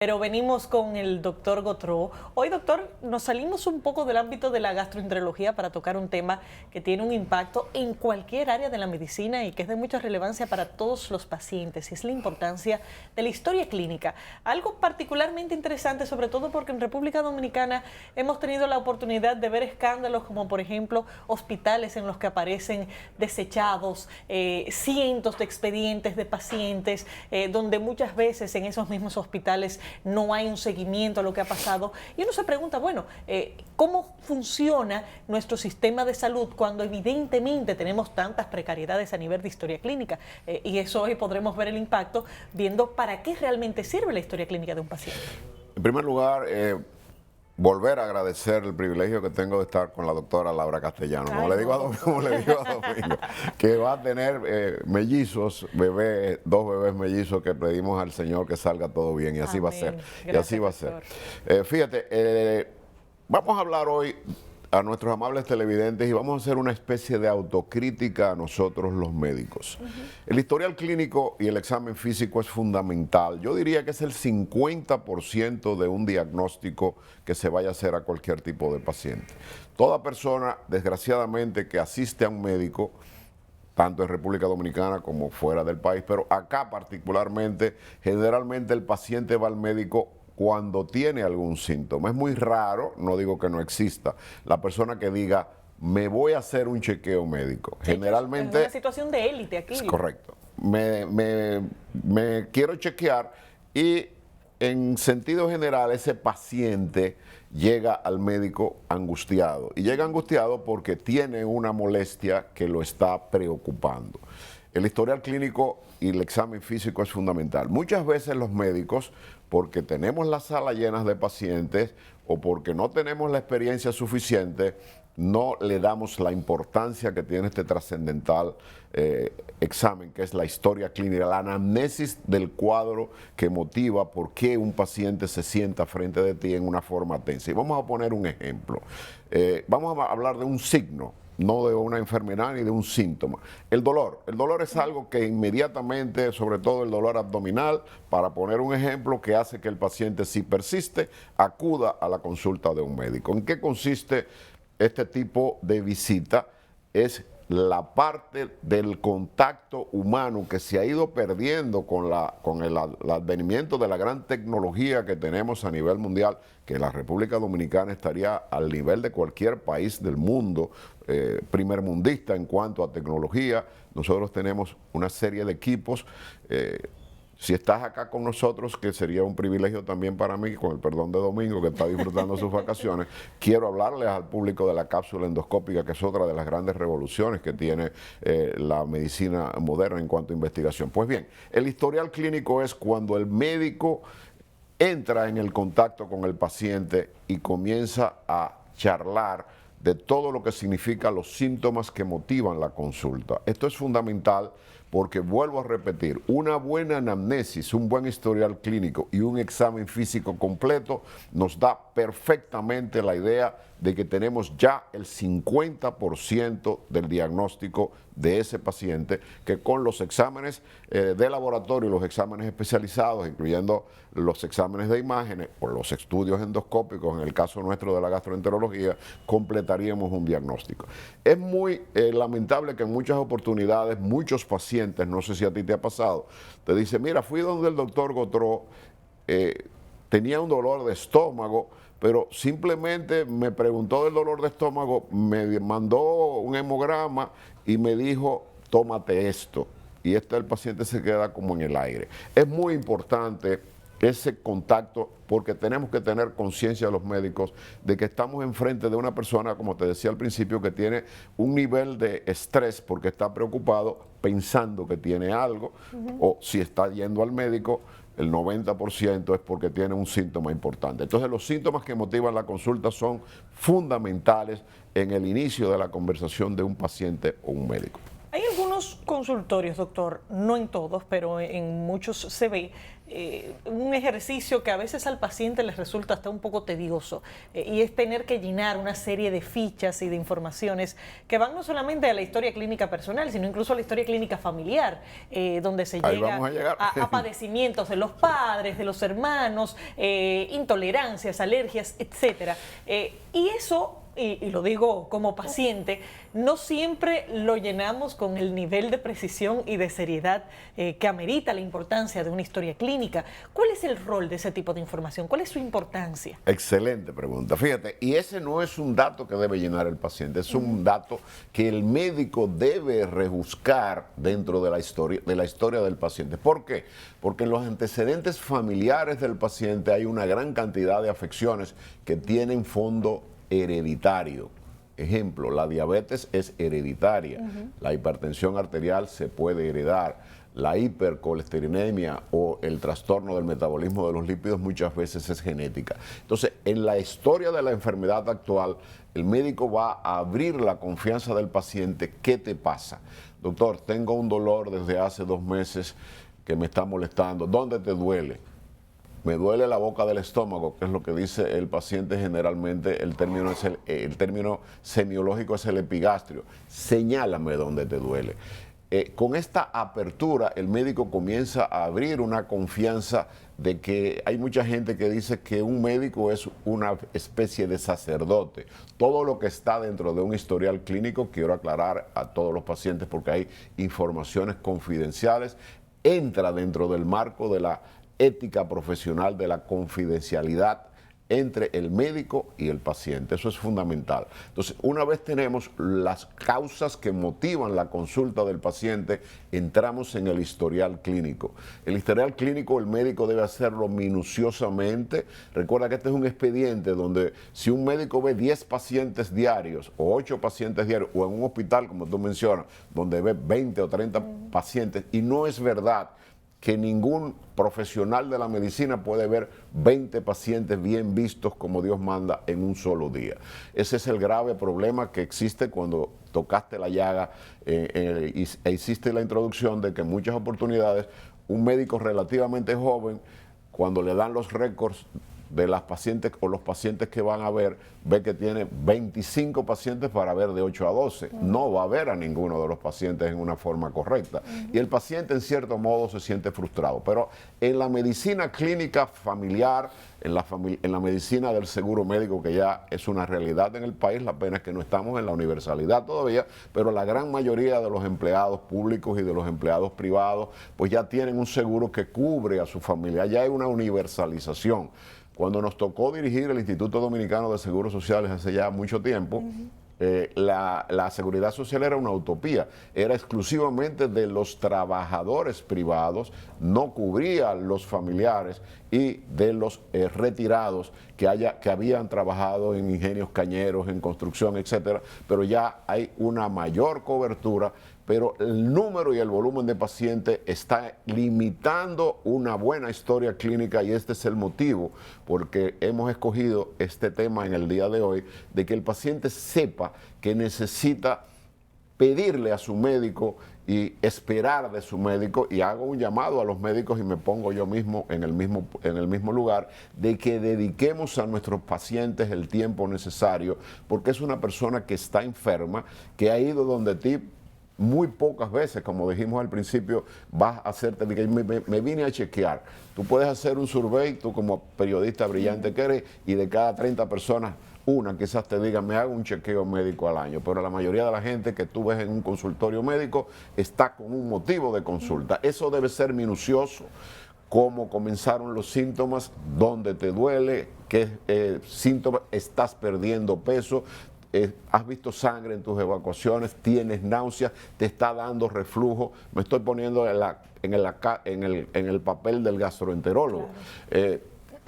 Pero venimos con el doctor Gautreau. Hoy, doctor, nos salimos un poco del ámbito de la gastroenterología para tocar un tema que tiene un impacto en cualquier área de la medicina y que es de mucha relevancia para todos los pacientes, y es la importancia de la historia clínica. Algo particularmente interesante, sobre todo porque en República Dominicana hemos tenido la oportunidad de ver escándalos como, por ejemplo, hospitales en los que aparecen desechados, cientos de expedientes de pacientes, donde muchas veces en esos mismos hospitales no hay un seguimiento a lo que ha pasado. Y uno se pregunta, bueno, ¿cómo funciona nuestro sistema de salud cuando evidentemente tenemos tantas precariedades a nivel de historia clínica? Y eso hoy podremos ver el impacto viendo para qué realmente sirve la historia clínica de un paciente. En primer lugar, volver a agradecer el privilegio que tengo de estar con la doctora Laura Castellano. Como le digo a Domingo, que va a tener mellizos, dos bebés mellizos que pedimos al Señor que salga todo bien, y así va a ser. Gracias, y así va a ser. Fíjate, vamos a hablar hoy a nuestros amables televidentes y vamos a hacer una especie de autocrítica a nosotros los médicos. El historial clínico y el examen físico es fundamental. Yo diría que es el 50% de un diagnóstico que se vaya a hacer a cualquier tipo de paciente. Toda persona, desgraciadamente, que asiste a un médico, tanto en República Dominicana como fuera del país, pero acá particularmente, generalmente el paciente va al médico cuando tiene algún síntoma. Es muy raro, no digo que no exista, la persona que diga, me voy a hacer un chequeo médico. Generalmente... Es una situación de élite aquí. Es correcto. Me quiero chequear y en sentido general ese paciente llega al médico angustiado. Y llega angustiado porque tiene una molestia que lo está preocupando. El historial clínico y el examen físico es fundamental. Muchas veces los médicos, porque tenemos las salas llenas de pacientes o porque no tenemos la experiencia suficiente, no le damos la importancia que tiene este trascendental examen, que es la historia clínica, la anamnesis del cuadro que motiva por qué un paciente se sienta frente de ti en una forma tensa. Y vamos a poner un ejemplo. Vamos a hablar de un signo, no de una enfermedad ni de un síntoma. El dolor. El dolor es algo que inmediatamente, sobre todo el dolor abdominal, para poner un ejemplo, que hace que el paciente, si persiste, acuda a la consulta de un médico. ¿En qué consiste este tipo de visita? Es la parte del contacto humano que se ha ido perdiendo con el advenimiento de la gran tecnología que tenemos a nivel mundial, que la República Dominicana estaría al nivel de cualquier país del mundo, primermundista en cuanto a tecnología. Nosotros tenemos una serie de equipos. Si estás acá con nosotros, que sería un privilegio también para mí, con el perdón de Domingo, que está disfrutando sus vacaciones, quiero hablarles al público de la cápsula endoscópica, que es otra de las grandes revoluciones que tiene la medicina moderna en cuanto a investigación. Pues bien, el historial clínico es cuando el médico entra en el contacto con el paciente y comienza a charlar de todo lo que significa los síntomas que motivan la consulta. Esto es fundamental porque, vuelvo a repetir, una buena anamnesis, un buen historial clínico y un examen físico completo nos da perfectamente la idea de que tenemos ya el 50% del diagnóstico de ese paciente, que con los exámenes de laboratorio y los exámenes especializados, incluyendo los exámenes de imágenes o los estudios endoscópicos, en el caso nuestro de la gastroenterología, completaríamos un diagnóstico. Es muy lamentable que en muchas oportunidades muchos pacientes, no sé si a ti te ha pasado, te dicen, mira, fui donde el doctor Gautreau, tenía un dolor de estómago, pero simplemente me preguntó del dolor de estómago, me mandó un hemograma y me dijo, tómate esto. Y el paciente se queda como en el aire. Es muy importante ese contacto, porque tenemos que tener conciencia los médicos de que estamos enfrente de una persona, como te decía al principio, que tiene un nivel de estrés porque está preocupado pensando que tiene algo, o si está yendo al médico, el 90% es porque tiene un síntoma importante. Entonces, los síntomas que motivan la consulta son fundamentales en el inicio de la conversación de un paciente o un médico. Hay algunos consultorios, doctor, no en todos, pero en muchos se ve, un ejercicio que a veces al paciente les resulta hasta un poco tedioso, y es tener que llenar una serie de fichas y de informaciones que van no solamente a la historia clínica personal, sino incluso a la historia clínica familiar, donde se llega a padecimientos de los padres, de los hermanos, intolerancias, alergias, etcétera. Y eso, y lo digo como paciente, no siempre lo llenamos con el nivel de precisión y de seriedad que amerita la importancia de una historia clínica. ¿Cuál es el rol de ese tipo de información? ¿Cuál es su importancia? Excelente pregunta. Fíjate, y ese no es un dato que debe llenar el paciente, es un dato que el médico debe rebuscar dentro de la historia del paciente. ¿Por qué? Porque en los antecedentes familiares del paciente hay una gran cantidad de afecciones que tienen fondo hereditario. Ejemplo, la diabetes es hereditaria, la hipertensión arterial se puede heredar, la hipercolesterolemia o el trastorno del metabolismo de los lípidos muchas veces es genética. Entonces, en la historia de la enfermedad actual, el médico va a abrir la confianza del paciente. ¿Qué te pasa? Doctor, tengo un dolor desde hace 2 meses que me está molestando. ¿Dónde te duele? Me duele la boca del estómago, que es lo que dice el paciente generalmente. El término semiológico es el epigastrio. Señálame dónde te duele. Con esta apertura, el médico comienza a abrir una confianza de que hay mucha gente que dice que un médico es una especie de sacerdote. Todo lo que está dentro de un historial clínico, quiero aclarar a todos los pacientes porque hay informaciones confidenciales, entra dentro del marco de la ética profesional, de la confidencialidad entre el médico y el paciente. Eso es fundamental. Entonces, una vez tenemos las causas que motivan la consulta del paciente, entramos en el historial clínico. El historial clínico el médico debe hacerlo minuciosamente. Recuerda que este es un expediente donde si un médico ve 10 pacientes diarios o 8 pacientes diarios, o en un hospital, como tú mencionas, donde ve 20 o 30 pacientes, y no es verdad que ningún profesional de la medicina puede ver 20 pacientes bien vistos como Dios manda en un solo día. Ese es el grave problema que existe cuando tocaste la llaga e hiciste la introducción de que en muchas oportunidades un médico relativamente joven, cuando le dan los récords de las pacientes o los pacientes que van a ver, ve que tiene 25 pacientes para ver de 8 a 12. No va a ver a ninguno de los pacientes en una forma correcta. Y el paciente en cierto modo se siente frustrado. Pero en la medicina clínica familiar, en la medicina del seguro médico, que ya es una realidad en el país, la pena es que no estamos en la universalidad todavía, pero la gran mayoría de los empleados públicos y de los empleados privados, pues ya tienen un seguro que cubre a su familia. Ya hay una universalización. Cuando nos tocó dirigir el Instituto Dominicano de Seguros Sociales hace ya mucho tiempo, la seguridad social era una utopía, era exclusivamente de los trabajadores privados, no cubría a los familiares y de los retirados que habían trabajado en ingenios cañeros, en construcción, etcétera, pero ya hay una mayor cobertura, pero el número y el volumen de pacientes está limitando una buena historia clínica, y este es el motivo porque hemos escogido este tema en el día de hoy, de que el paciente sepa que necesita pedirle a su médico y esperar de su médico, y hago un llamado a los médicos y me pongo yo mismo en el mismo lugar, de que dediquemos a nuestros pacientes el tiempo necesario, porque es una persona que está enferma, que ha ido donde ti muy pocas veces, como dijimos al principio, vas a hacerte, me vine a chequear. Tú puedes hacer un survey, tú como periodista brillante que eres, y de cada 30 personas, una quizás te diga, me hago un chequeo médico al año, pero la mayoría de la gente que tú ves en un consultorio médico está con un motivo de consulta. Eso debe ser minucioso. Cómo comenzaron los síntomas, dónde te duele, qué síntomas, estás perdiendo peso, has visto sangre en tus evacuaciones, tienes náuseas, te está dando reflujo. Me estoy poniendo en el papel del gastroenterólogo. Claro.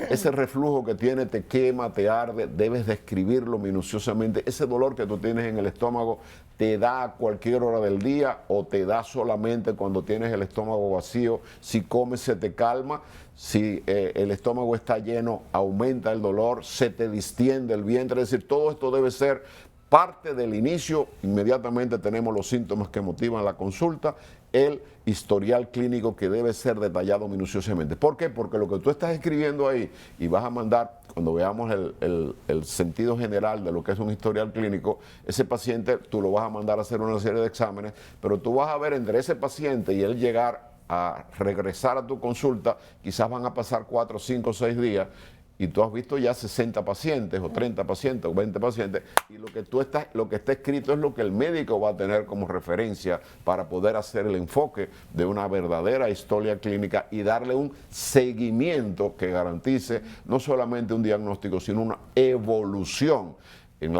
Ese reflujo que tiene te quema, te arde, debes describirlo minuciosamente. Ese dolor que tú tienes en el estómago, ¿te da a cualquier hora del día o te da solamente cuando tienes el estómago vacío? Si comes se te calma, si el estómago está lleno aumenta el dolor, se te distiende el vientre. Es decir, todo esto debe ser parte del inicio, inmediatamente tenemos los síntomas que motivan la consulta, el historial clínico que debe ser detallado minuciosamente. ¿Por qué? Porque lo que tú estás escribiendo ahí y vas a mandar, cuando veamos el sentido general de lo que es un historial clínico, ese paciente tú lo vas a mandar a hacer una serie de exámenes, pero tú vas a ver entre ese paciente y él llegar a regresar a tu consulta, quizás van a pasar 4, 5, 6 días, y tú has visto ya 60 pacientes o 30 pacientes o 20 pacientes, y lo que está escrito es lo que el médico va a tener como referencia para poder hacer el enfoque de una verdadera historia clínica y darle un seguimiento que garantice no solamente un diagnóstico, sino una evolución. En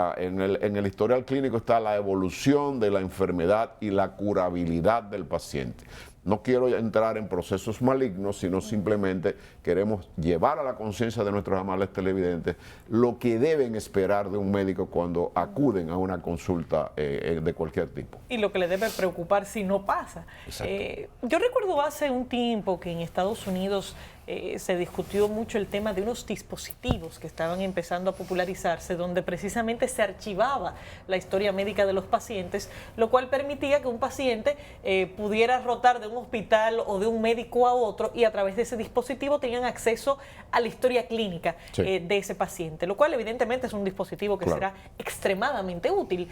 el historial clínico está la evolución de la enfermedad y la curabilidad del paciente. No quiero entrar en procesos malignos, sino simplemente queremos llevar a la conciencia de nuestros amables televidentes lo que deben esperar de un médico cuando acuden a una consulta de cualquier tipo. Y lo que le debe preocupar si no pasa. Yo recuerdo hace un tiempo que en Estados Unidos se discutió mucho el tema de unos dispositivos que estaban empezando a popularizarse, donde precisamente se archivaba la historia médica de los pacientes, lo cual permitía que un paciente pudiera rotar de un hospital o de un médico a otro, y a través de ese dispositivo tenían acceso a la historia clínica de ese paciente, lo cual evidentemente es un dispositivo que será extremadamente útil.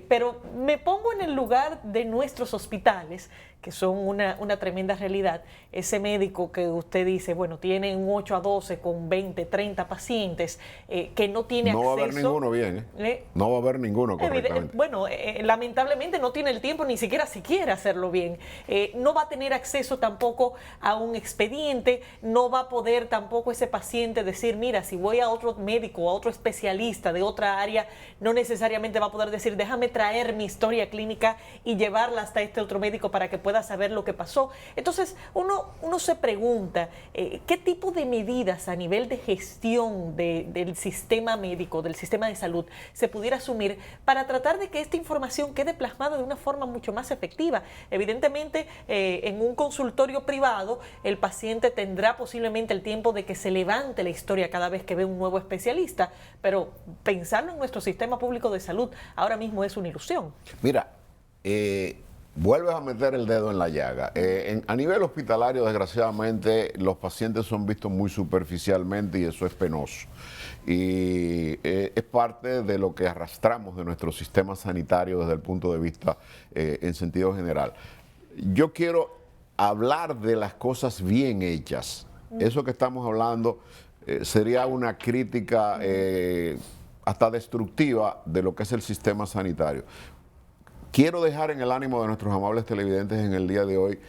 Pero me pongo en el lugar de nuestros hospitales, que son una tremenda realidad. Ese médico que usted dice, bueno, tiene un 8 a 12 con 20, 30 pacientes, que no tiene acceso. No va a haber ninguno bien, no va a haber ninguno correctamente. Bueno, lamentablemente no tiene el tiempo ni siquiera si quiere hacerlo bien. No va a tener acceso tampoco a un expediente, no va a poder tampoco ese paciente decir, mira, si voy a otro médico, a otro especialista de otra área, no necesariamente va a poder decir, déjame traer mi historia clínica y llevarla hasta este otro médico para que pueda saber lo que pasó. Entonces, uno se pregunta, ¿qué tipo de medidas a nivel de gestión del sistema médico, del sistema de salud, se pudiera asumir para tratar de que esta información quede plasmada de una forma mucho más efectiva? Evidentemente, en un consultorio privado, el paciente tendrá posiblemente el tiempo de que se levante la historia cada vez que ve un nuevo especialista, pero pensarlo en nuestro sistema público de salud ahora mismo es una ilusión. Mira, vuelves a meter el dedo en la llaga. A nivel hospitalario, desgraciadamente, los pacientes son vistos muy superficialmente y eso es penoso. Y es parte de lo que arrastramos de nuestro sistema sanitario desde el punto de vista en sentido general. Yo quiero hablar de las cosas bien hechas. Eso que estamos hablando sería una crítica hasta destructiva de lo que es el sistema sanitario. Quiero dejar en el ánimo de nuestros amables televidentes en el día de hoy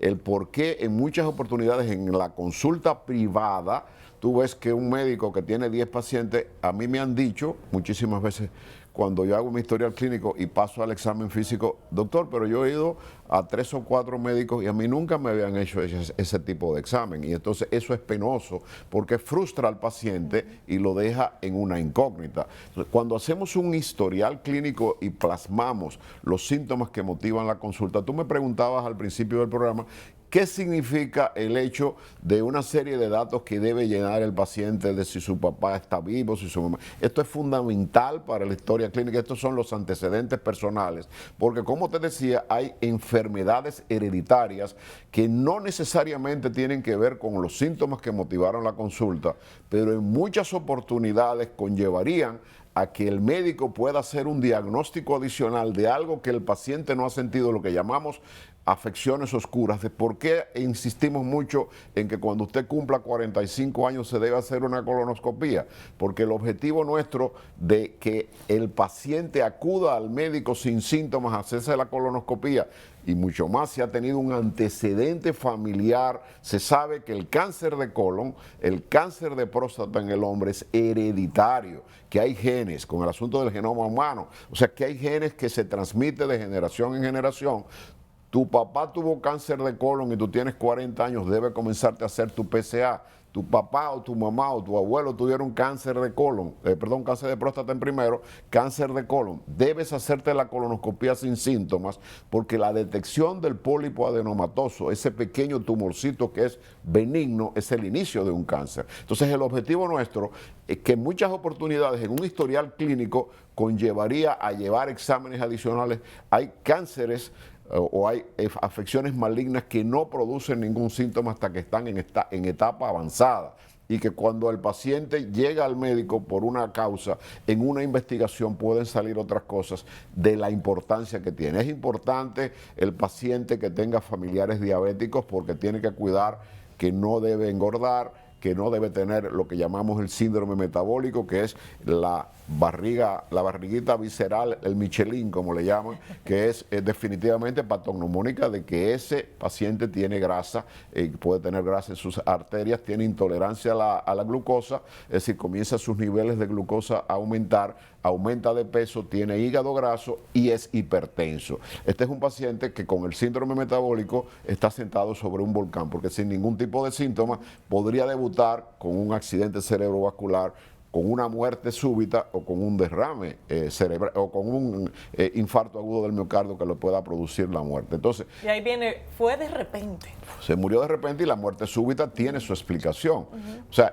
el por qué en muchas oportunidades en la consulta privada tú ves que un médico que tiene 10 pacientes, a mí me han dicho muchísimas veces cuando yo hago mi historial clínico y paso al examen físico, doctor, pero yo he ido a 3 o 4 médicos y a mí nunca me habían hecho ese tipo de examen. Y entonces eso es penoso porque frustra al paciente y lo deja en una incógnita. Entonces, cuando hacemos un historial clínico y plasmamos los síntomas que motivan la consulta, tú me preguntabas al principio del programa, ¿qué significa el hecho de una serie de datos que debe llenar el paciente de si su papá está vivo, si su mamá? Esto es fundamental para la historia clínica, estos son los antecedentes personales, porque como te decía, hay enfermedades hereditarias que no necesariamente tienen que ver con los síntomas que motivaron la consulta, pero en muchas oportunidades conllevarían a que el médico pueda hacer un diagnóstico adicional de algo que el paciente no ha sentido, lo que llamamos afecciones oscuras. ¿De por qué insistimos mucho en que cuando usted cumpla 45 años se debe hacer una colonoscopía? Porque el objetivo nuestro de que el paciente acuda al médico sin síntomas a hacerse la colonoscopía, y mucho más si ha tenido un antecedente familiar, se sabe que el cáncer de colon, el cáncer de próstata en el hombre es hereditario, que hay genes, con el asunto del genoma humano, o sea que hay genes que se transmiten de generación en generación. Tu papá tuvo cáncer de colon y tú tienes 40 años, debe comenzarte a hacer tu PSA. tu papá o tu mamá o tu abuelo tuvieron cáncer de colon, cáncer de próstata en primero, cáncer de colon, debes hacerte la colonoscopia sin síntomas, porque la detección del pólipo adenomatoso, ese pequeño tumorcito que es benigno, es el inicio de un cáncer. Entonces el objetivo nuestro es que en muchas oportunidades en un historial clínico conllevaría a llevar exámenes adicionales. Hay cánceres o hay afecciones malignas que no producen ningún síntoma hasta que están en etapa avanzada, y que cuando el paciente llega al médico por una causa, en una investigación pueden salir otras cosas de la importancia que tiene. Es importante el paciente que tenga familiares diabéticos, porque tiene que cuidar que no debe engordar, que no debe tener lo que llamamos el síndrome metabólico, que es la barriguita visceral, el Michelin, como le llaman, que es definitivamente patognomónica de que ese paciente tiene grasa, puede tener grasa en sus arterias, tiene intolerancia a la glucosa, es decir, comienza sus niveles de glucosa a aumentar, aumenta de peso, tiene hígado graso y es hipertenso. Este es un paciente que con el síndrome metabólico está sentado sobre un volcán, porque sin ningún tipo de síntomas podría debutar con un accidente cerebrovascular, con una muerte súbita o con un derrame cerebral o con un infarto agudo del miocardio que le pueda producir la muerte. Entonces, y ahí viene, fue de repente. Se murió de repente, y la muerte súbita tiene su explicación. O sea,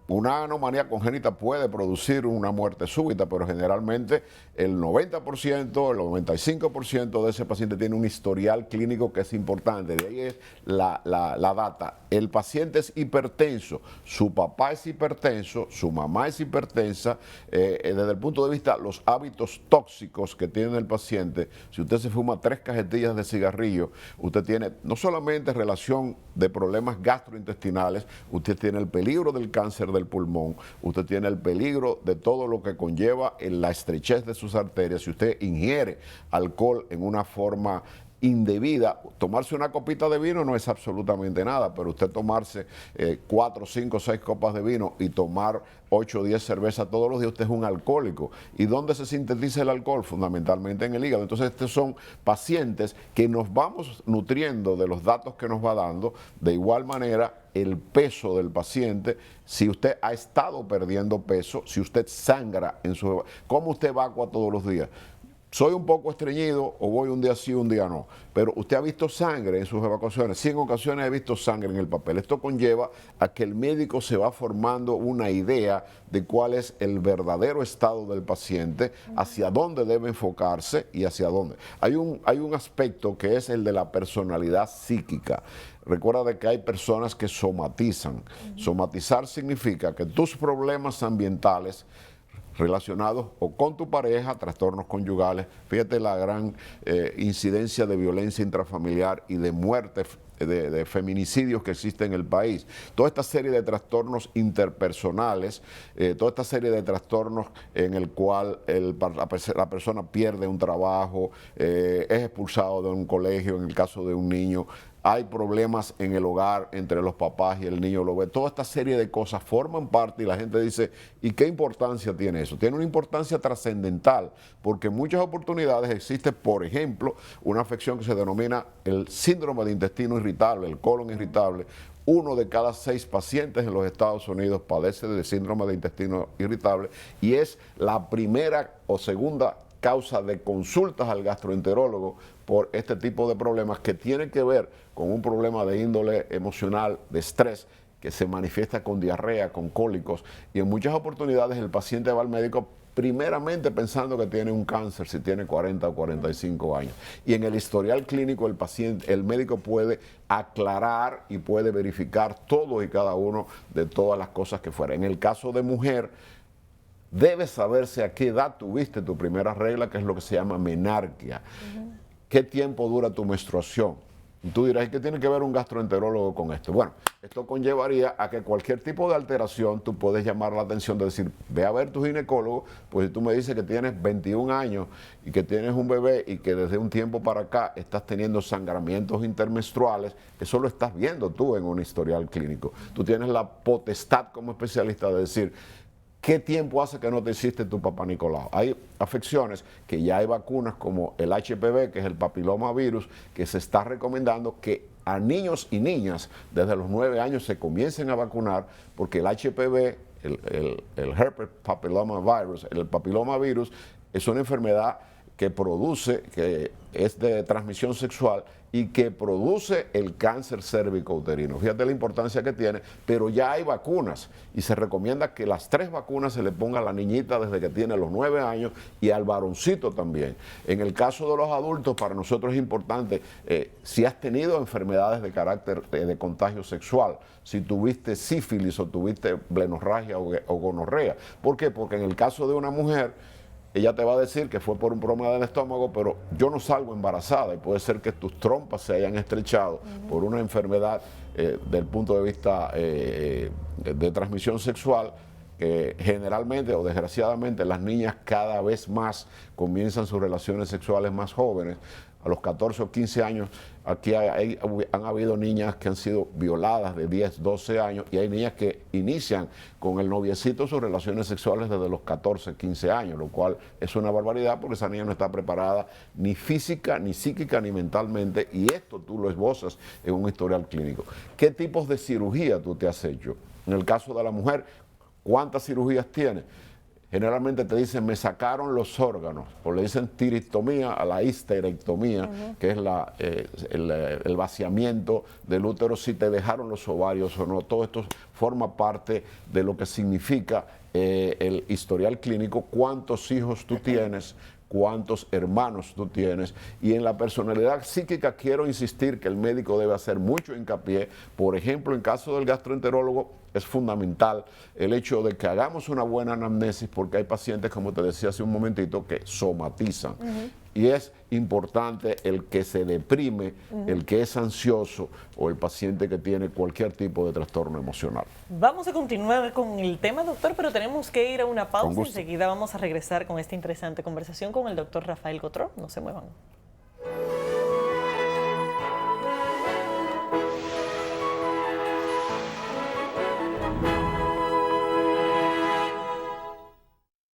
una anomalía congénita puede producir una muerte súbita, pero generalmente el 90%, el 95% de ese paciente tiene un historial clínico que es importante. De ahí es la data. El paciente es hipertenso, su papá es hipertenso, su mamá es hipertensa. Desde el punto de vista de los hábitos tóxicos que tiene el paciente, si usted se fuma 3 cajetillas de cigarrillo, usted tiene no solamente relación de problemas gastrointestinales, usted tiene el peligro del cáncer del pulmón, usted tiene el peligro de todo lo que conlleva en la estrechez de sus arterias. Si usted ingiere alcohol en una forma indebida, tomarse una copita de vino no es absolutamente nada, pero usted tomarse 4, 5, 6 copas de vino y tomar 8 o 10 cervezas todos los días, usted es un alcohólico. ¿Y dónde se sintetiza el alcohol? Fundamentalmente en el hígado. Entonces estos son pacientes que nos vamos nutriendo de los datos que nos va dando. De igual manera, el peso del paciente, si usted ha estado perdiendo peso, si usted sangra en su... ¿Cómo usted evacua todos los días? Soy un poco estreñido, o voy un día sí, un día no. Pero usted ha visto sangre en sus evacuaciones. Sí, en ocasiones he visto sangre en el papel. Esto conlleva a que el médico se va formando una idea de cuál es el verdadero estado del paciente, hacia dónde debe enfocarse y hacia dónde. Hay un aspecto que es el de la personalidad psíquica. Recuerda de que hay personas que somatizan. Somatizar significa que tus problemas ambientales relacionados o con tu pareja, trastornos conyugales, fíjate la gran incidencia de violencia intrafamiliar y de muerte, de feminicidios que existe en el país. Toda esta serie de trastornos interpersonales, toda esta serie de trastornos en el cual la persona pierde un trabajo, es expulsado de un colegio, en el caso de un niño, hay problemas en el hogar entre los papás y el niño lo ve. Toda esta serie de cosas forman parte, y la gente dice, ¿y qué importancia tiene eso? Tiene una importancia trascendental, porque en muchas oportunidades existe, por ejemplo, una afección que se denomina el síndrome de intestino irritable, el colon irritable. 1 de cada 6 pacientes en los Estados Unidos padece de síndrome de intestino irritable, y es la primera o segunda causa de consultas al gastroenterólogo por este tipo de problemas, que tienen que ver con un problema de índole emocional, de estrés, que se manifiesta con diarrea, con cólicos, y en muchas oportunidades el paciente va al médico primeramente pensando que tiene un cáncer si tiene 40 o 45 años. Y en el historial clínico el médico puede aclarar y puede verificar todo y cada uno de todas las cosas que fuera. En el caso de mujer, debe saberse a qué edad tuviste tu primera regla, que es lo que se llama menarquia. ¿Qué tiempo dura tu menstruación? Y tú dirás, ¿qué tiene que ver un gastroenterólogo con esto? Bueno, esto conllevaría a que cualquier tipo de alteración tú puedes llamar la atención de decir, ve a ver tu ginecólogo, pues si tú me dices que tienes 21 años y que tienes un bebé y que desde un tiempo para acá estás teniendo sangramientos intermenstruales, eso lo estás viendo tú en un historial clínico. Tú tienes la potestad como especialista de decir, ¿qué tiempo hace que no te hiciste tu papá Nicolau? Hay afecciones que ya hay vacunas como el HPV, que es el papilomavirus, que se está recomendando que a niños y niñas desde los 9 años se comiencen a vacunar, porque el HPV, el herpes papilloma virus, el papilomavirus, es una enfermedad que produce, que es de transmisión sexual y que produce el cáncer cérvico-uterino. Fíjate la importancia que tiene, pero ya hay vacunas y se recomienda que las 3 vacunas se le ponga a la niñita desde que tiene los 9 años y al varoncito también. En el caso de los adultos, para nosotros es importante, si has tenido enfermedades de carácter de contagio sexual, si tuviste sífilis o tuviste blenorragia o gonorrea. ¿Por qué? Porque en el caso de una mujer, ella te va a decir que fue por un problema del estómago, pero yo no salgo embarazada y puede ser que tus trompas se hayan estrechado por una enfermedad del punto de vista de transmisión sexual, que generalmente o desgraciadamente las niñas cada vez más comienzan sus relaciones sexuales más jóvenes. A los 14 o 15 años, aquí han habido niñas que han sido violadas de 10, 12 años y hay niñas que inician con el noviecito sus relaciones sexuales desde los 14, 15 años, lo cual es una barbaridad porque esa niña no está preparada ni física, ni psíquica, ni mentalmente, y esto tú lo esbozas en un historial clínico. ¿Qué tipos de cirugía tú te has hecho? En el caso de la mujer, ¿cuántas cirugías tiene? Generalmente te dicen, me sacaron los órganos, o le dicen tiristomía a la histerectomía, que es el vaciamiento del útero, si te dejaron los ovarios o no. Todo esto forma parte de lo que significa el historial clínico, cuántos hijos tú tienes, cuántos hermanos tú tienes. Y en la personalidad psíquica quiero insistir que el médico debe hacer mucho hincapié. Por ejemplo, en caso del gastroenterólogo, es fundamental el hecho de que hagamos una buena anamnesis, porque hay pacientes, como te decía hace un momentito, que somatizan. Y es importante el que se deprime, el que es ansioso o el paciente que tiene cualquier tipo de trastorno emocional. Vamos a continuar con el tema, doctor, pero tenemos que ir a una pausa. Enseguida vamos a regresar con esta interesante conversación con el doctor Rafael Gotro. No se muevan.